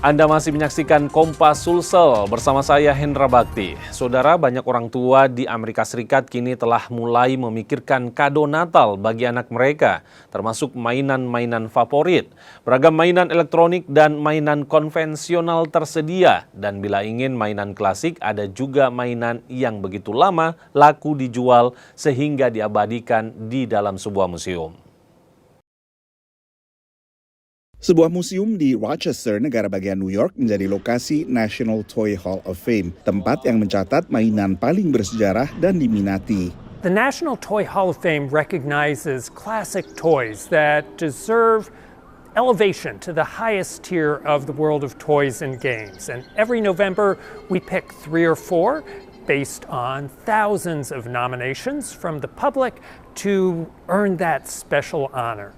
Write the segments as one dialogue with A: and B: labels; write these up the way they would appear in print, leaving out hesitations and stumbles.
A: Anda masih menyaksikan Kompas Sulsel bersama saya Hendra Bakti. Saudara, banyak orang tua di Amerika Serikat kini telah mulai memikirkan kado Natal bagi anak mereka, termasuk mainan-mainan favorit. Beragam mainan elektronik dan mainan konvensional tersedia, dan bila ingin mainan klasik, ada juga mainan yang begitu lama laku dijual sehingga diabadikan di dalam sebuah museum.
B: Sebuah museum di Rochester, negara bagian New York, menjadi lokasi National Toy Hall of Fame, tempat yang mencatat mainan paling bersejarah dan diminati.
C: The National Toy Hall of Fame recognizes classic toys that deserve elevation to the highest tier of the world of toys and games. And every November, we pick 3 or 4 based on thousands of nominations from the public to earn that special honor.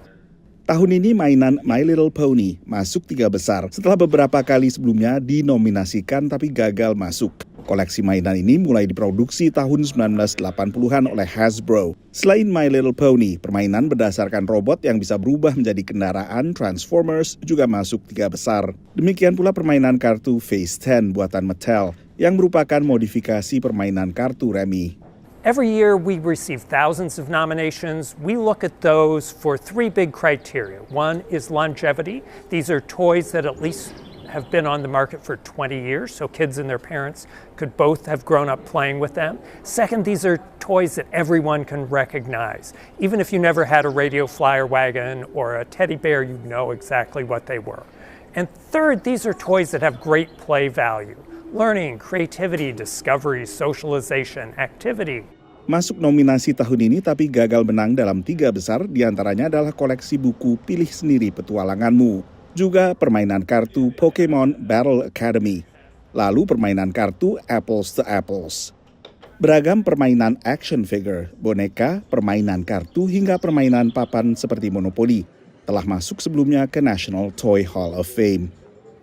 B: Tahun ini mainan My Little Pony masuk 3 besar setelah beberapa kali sebelumnya dinominasikan tapi gagal masuk. Koleksi mainan ini mulai diproduksi tahun 1980-an oleh Hasbro. Selain My Little Pony, permainan berdasarkan robot yang bisa berubah menjadi kendaraan Transformers juga masuk 3 besar. Demikian pula permainan kartu Phase 10 buatan Mattel yang merupakan modifikasi permainan kartu remi.
C: Every year we receive thousands of nominations. We look at those for 3 big criteria. One is longevity. These are toys that at least have been on the market for 20 years, so kids and their parents could both have grown up playing with them. Second, these are toys that everyone can recognize. Even if you never had a radio flyer wagon or a teddy bear, you know exactly what they were. And third, these are toys that have great play value. Learning, creativity, discovery, socialization, activity.
B: Masuk nominasi tahun ini tapi gagal menang dalam 3 besar, diantaranya adalah koleksi buku Pilih Sendiri Petualanganmu, juga permainan kartu Pokemon Battle Academy, lalu permainan kartu Apples to Apples. Beragam permainan action figure, boneka, permainan kartu hingga permainan papan seperti Monopoly telah masuk sebelumnya ke National Toy Hall of Fame.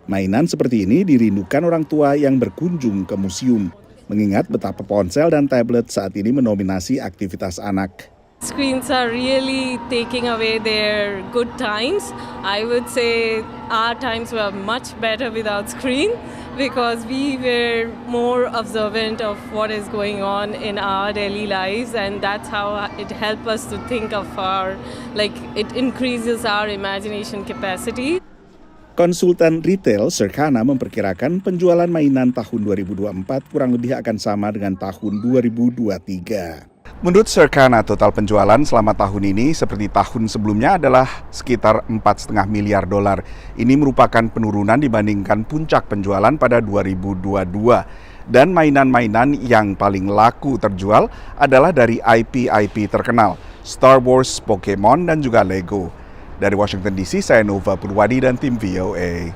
B: Mainan seperti ini dirindukan orang tua yang berkunjung ke museum, mengingat betapa ponsel dan tablet saat ini mendominasi aktivitas anak.
D: Screens are really taking away their good times. I would say our times were much better without screen because we were more observant of what is going on in our daily lives, and that's how it helps us to think of it increases our imagination capacity.
B: Konsultan retail Circana memperkirakan penjualan mainan tahun 2024 kurang lebih akan sama dengan tahun 2023. Menurut Circana, total penjualan selama tahun ini seperti tahun sebelumnya adalah sekitar $4,5 miliar. Ini merupakan penurunan dibandingkan puncak penjualan pada 2022. Dan mainan-mainan yang paling laku terjual adalah dari IP terkenal, Star Wars, Pokemon, dan juga Lego. Dari Washington DC, saya Nova Purwadi dan tim VOA.